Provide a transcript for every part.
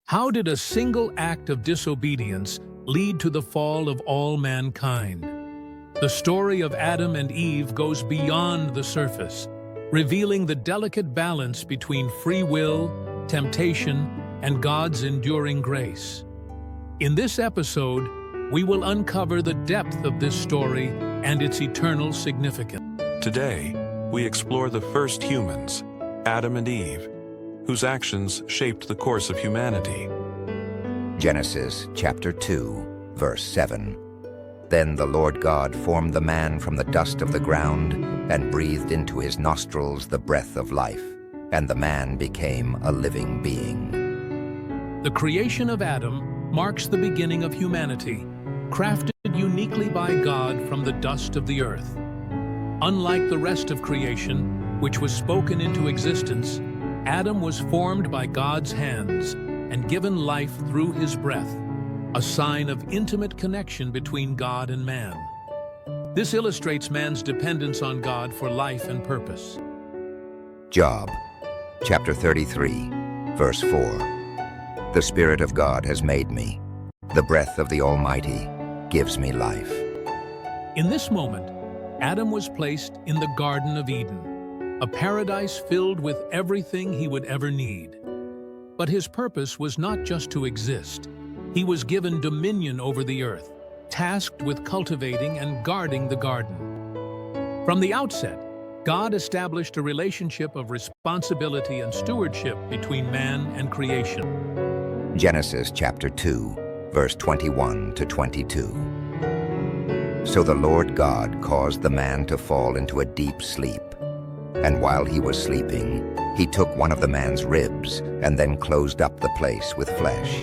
How did a single act of disobedience lead to the fall of all mankind? The story of Adam and Eve goes beyond the surface, revealing the delicate balance between free will, temptation, and God's enduring grace. In this episode, we will uncover the depth of this story and its eternal significance. Today, we explore the first humans, Adam and Eve, whose actions shaped the course of humanity. Genesis chapter 2, verse 7. Then the Lord God formed the man from the dust of the ground and breathed into his nostrils the breath of life, and the man became a living being. The creation of Adam marks the beginning of humanity, crafted uniquely by God from the dust of the earth. Unlike the rest of creation, which was spoken into existence, Adam was formed by God's hands and given life through his breath, a sign of intimate connection between God and man. This illustrates man's dependence on God for life and purpose. Job chapter 33, verse 4. The Spirit of God has made me. The breath of the Almighty gives me life. In this moment, Adam was placed in the Garden of Eden, a paradise filled with everything he would ever need. But his purpose was not just to exist. He was given dominion over the earth, tasked with cultivating and guarding the garden. From the outset, God established a relationship of responsibility and stewardship between man and creation. Genesis chapter 2, verse 21 to 22. So the Lord God caused the man to fall into a deep sleep. And while he was sleeping, he took one of the man's ribs and then closed up the place with flesh.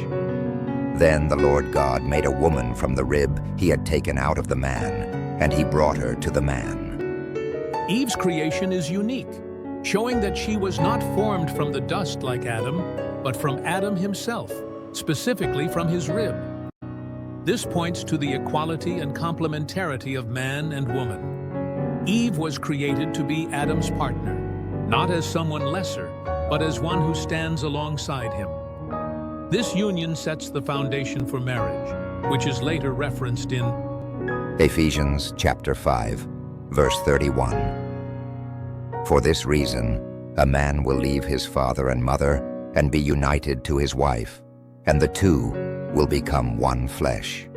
Then the Lord God made a woman from the rib he had taken out of the man, and he brought her to the man. Eve's creation is unique, showing that she was not formed from the dust like Adam, but from Adam himself, specifically from his rib. This points to the equality and complementarity of man and woman. Eve was created to be Adam's partner, not as someone lesser, but as one who stands alongside him. This union sets the foundation for marriage, which is later referenced in Ephesians chapter 5, verse 31. For this reason, a man will leave his father and mother and be united to his wife, and the two will become one flesh.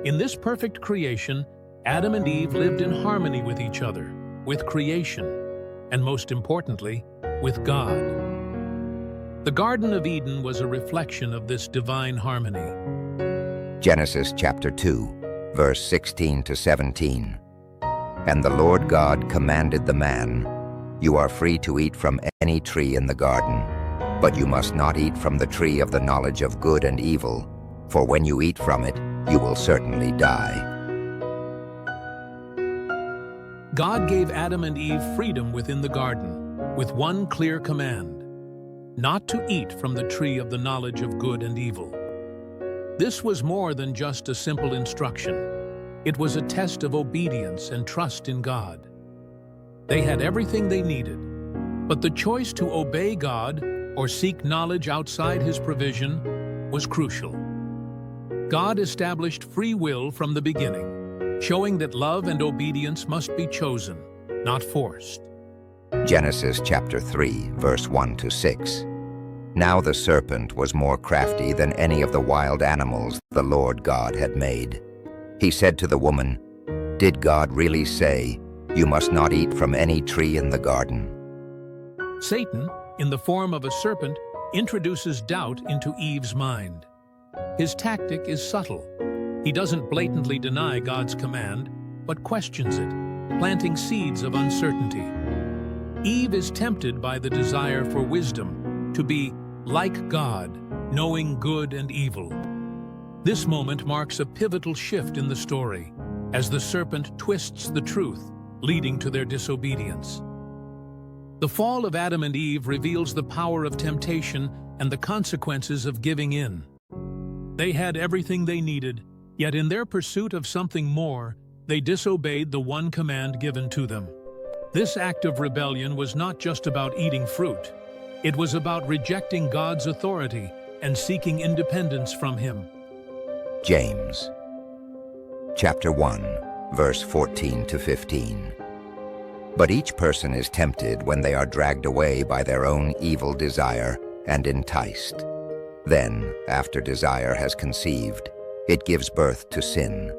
In this perfect creation, Adam and Eve lived in harmony with each other, with creation, and most importantly, with God. The Garden of Eden was a reflection of this divine harmony. Genesis chapter 2, verse 16 to 17. And the Lord God commanded the man, "You are free to eat from any tree in the garden, but you must not eat from the tree of the knowledge of good and evil, for when you eat from it, you will certainly die." God gave Adam and Eve freedom within the garden, with one clear command: not to eat from the tree of the knowledge of good and evil. This was more than just a simple instruction. It was a test of obedience and trust in God. They had everything they needed, but the choice to obey God or seek knowledge outside His provision was crucial. God established free will from the beginning, showing that love and obedience must be chosen, not forced. Genesis chapter 3, verse 1 to 6. Now the serpent was more crafty than any of the wild animals the Lord God had made. He said to the woman, "Did God really say, 'You must not eat from any tree in the garden'?" Satan, in the form of a serpent, introduces doubt into Eve's mind. His tactic is subtle. He doesn't blatantly deny God's command, but questions it, planting seeds of uncertainty. Eve is tempted by the desire for wisdom, to be like God, knowing good and evil. This moment marks a pivotal shift in the story, as the serpent twists the truth, leading to their disobedience. The fall of Adam and Eve reveals the power of temptation and the consequences of giving in. They had everything they needed, yet in their pursuit of something more, they disobeyed the one command given to them. This act of rebellion was not just about eating fruit. It was about rejecting God's authority and seeking independence from him. James, chapter 1, verse 14 to 15. But each person is tempted when they are dragged away by their own evil desire and enticed. Then, after desire has conceived, it gives birth to sin.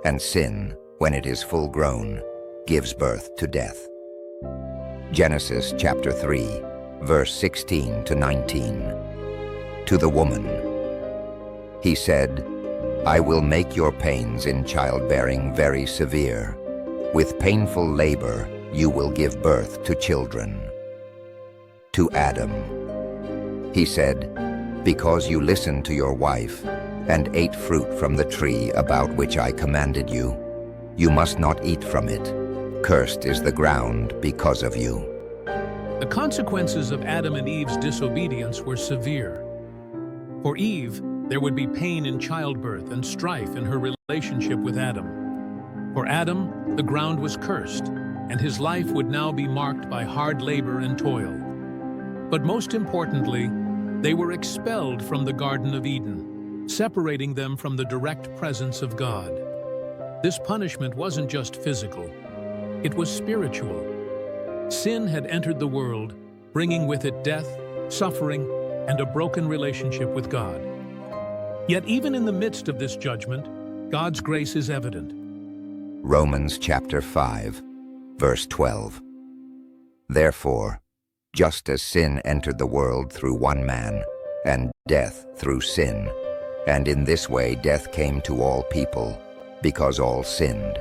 And sin, when it is full grown, gives birth to death. Genesis chapter 3, verse 16 to 19. To the woman, he said, I will make your pains in childbearing very severe. With painful labor, you will give birth to children. To Adam, he said, because you listened to your wife and ate fruit from the tree about which I commanded you, you must not eat from it. Cursed is the ground because of you. The consequences of Adam and Eve's disobedience were severe. For Eve, there would be pain in childbirth and strife in her relationship with Adam. For Adam, the ground was cursed, and his life would now be marked by hard labor and toil. But most importantly, they were expelled from the Garden of Eden, separating them from the direct presence of God. This punishment wasn't just physical, it was spiritual. Sin had entered the world, bringing with it death, suffering, and a broken relationship with God. Yet even in the midst of this judgment, God's grace is evident. Romans chapter 5, verse 12. Therefore, just as sin entered the world through one man, and death through sin, and in this way death came to all people, because all sinned.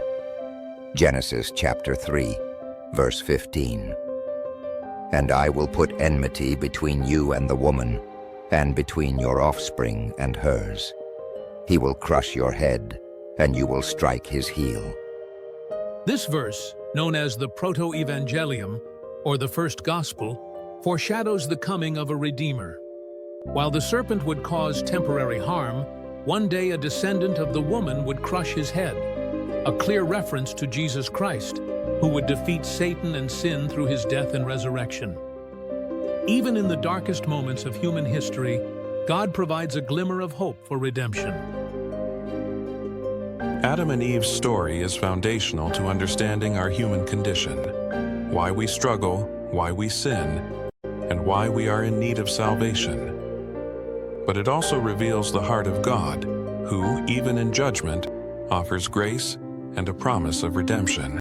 Genesis chapter 3, verse 15. And I will put enmity between you and the woman, and between your offspring and hers. He will crush your head, and you will strike his heel. This verse, known as the Proto-Evangelium, or the First Gospel, foreshadows the coming of a Redeemer. While the serpent would cause temporary harm, one day a descendant of the woman would crush his head, a clear reference to Jesus Christ, who would defeat Satan and sin through his death and resurrection. Even in the darkest moments of human history, God provides a glimmer of hope for redemption. Adam and Eve's story is foundational to understanding our human condition, why we struggle, why we sin, and why we are in need of salvation. But it also reveals the heart of God, who, even in judgment, offers grace and a promise of redemption.